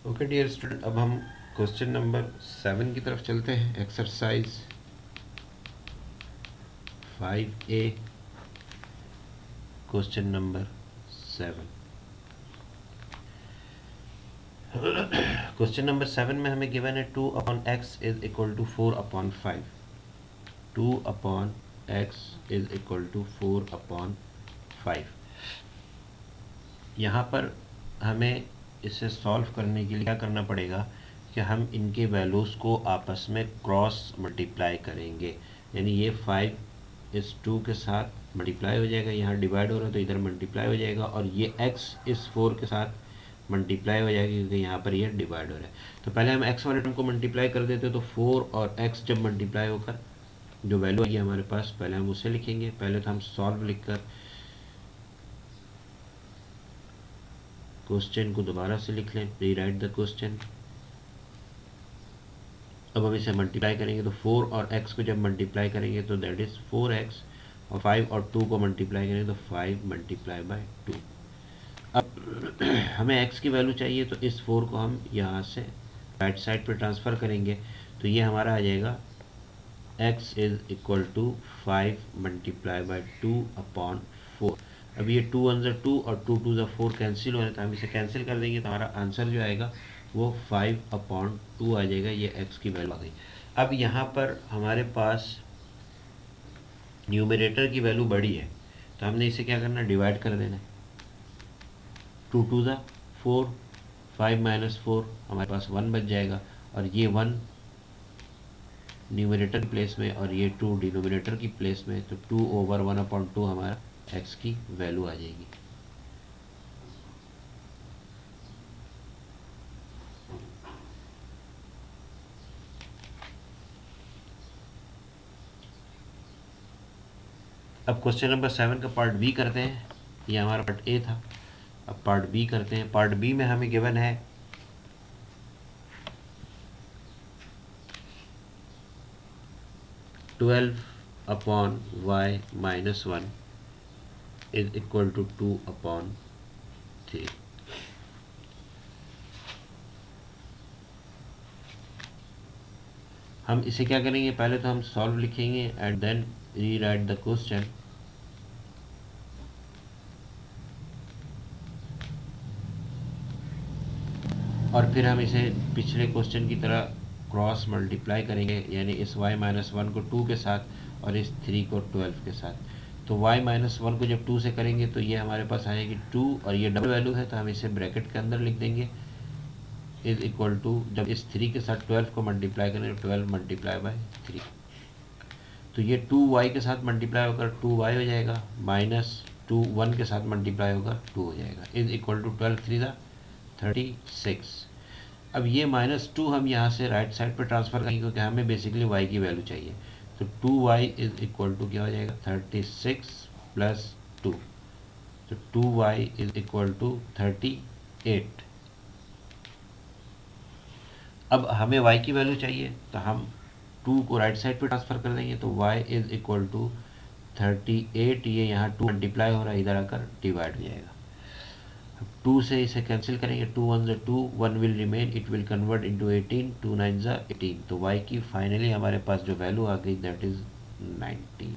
Okay dear student, अब हम question number 7 की तरफ चलते हैं। Exercise 5A, question number 7। Question number 7 में हमें गिवन है 2/x is equal to 4/5। 2/x is equal to 4/5। यहाँ पर हमें इसे सॉल्व करने के लिए क्या करना पड़ेगा कि हम इनके वैल्यूज़ को आपस में क्रॉस मल्टीप्लाई करेंगे। यानी ये 5 इस 2 के साथ मल्टीप्लाई हो जाएगा, यहाँ डिवाइड हो रहा है तो इधर मल्टीप्लाई हो जाएगा, और ये x इस 4 के साथ मल्टीप्लाई हो जाएगा क्योंकि यहाँ पर ये डिवाइड हो रहा है। तो पहले हम x वाले टर्म को मल्टीप्लाई कर देते तो 4 और x जब मल्टीप्लाई होकर जो वैल्यू आएगी हमारे पास, पहले हम उसे लिखेंगे। पहले तो हम सॉल्व लिखकर क्वेश्चन को दोबारा से लिख लें, रीराइट द क्वेश्चन। अब हम इसे मल्टीप्लाई करेंगे तो 4 और x को जब मल्टीप्लाई करेंगे तो दैट इज़ 4x, और 5 और 2 को मल्टीप्लाई करेंगे तो 5 मल्टीप्लाई बाय 2। अब हमें x की वैल्यू चाहिए तो इस 4 को हम यहाँ से राइट साइड पर ट्रांसफ़र करेंगे तो ये हमारा आ जाएगा x is equal to 5 multiply by 2/4। अब ये 2 1 2 और 2 2 4 कैंसिल हो रहा है तो हम इसे कैंसिल कर देंगे तो हमारा आंसर जो आएगा वो 5/2 आ जाएगा। ये x की वैल्यू आ गई। अब यहाँ पर हमारे पास न्यूमरेटर की वैल्यू बड़ी है तो हमने इसे क्या करना, डिवाइड कर देना है। 2 2 4, 5 - 4 हमारे पास 1 बच जाएगा, और ये 1 न्यूमरेटर की प्लेस में और ये 2 डिनोमिनेटर की प्लेस में, तो 2/1/2 हमारा x की वैल्यू आ जाएगी। अब क्वेश्चन नंबर 7 का पार्ट बी करते हैं। ये हमारा पार्ट ए था, अब पार्ट बी करते हैं। पार्ट बी में हमें गिवन है 12/y - 1 इज इक्वल टू 2/3। हम इसे क्या करेंगे, पहले तो हम सॉल्व लिखेंगे and then rewrite the question. और फिर हम इसे पिछले क्वेश्चन की तरह क्रॉस मल्टीप्लाई करेंगे, यानी इस y - 1 को 2 के साथ और इस 3 को 12 के साथ। तो y - 1 को जब 2 से करेंगे तो ये हमारे पास आएगी 2, और ये डबल वैल्यू है तो हम इसे ब्रैकेट के अंदर लिख देंगे, इज इक्वल टू, जब इस 3 के साथ 12 को मल्टीप्लाई करें तो 12 मल्टीप्लाई बाय 3। तो ये 2y के साथ मल्टीप्लाई होकर 2y हो जाएगा, माइनस 2 1 के साथ मल्टीप्लाई होकर 2 हो जाएगा, इज इक्वल टू 12 3 36। अब ये -2 हम यहाँ से राइट साइड पर ट्रांसफ़र करेंगे क्योंकि हमें बेसिकली y की वैल्यू चाहिए। तो 2y इज इक्वल टू क्या हो जाएगा, 36 + 2, तो 2y इज इक्वल टू 38। अब हमें y की वैल्यू चाहिए तो हम 2 को राइट साइड पे ट्रांसफ़र कर देंगे तो y इज इक्वल टू 38, ये यहाँ 2 मल्टीप्लाई हो रहा है, इधर आकर डिवाइड हो जाएगा। 2 से इसे कैंसिल करेंगे, 2 1 2, 1 will remain, it will convert into 18, 2 9 18। तो y की फाइनली हमारे पास जो वैल्यू आ गई दैट इज़ 90।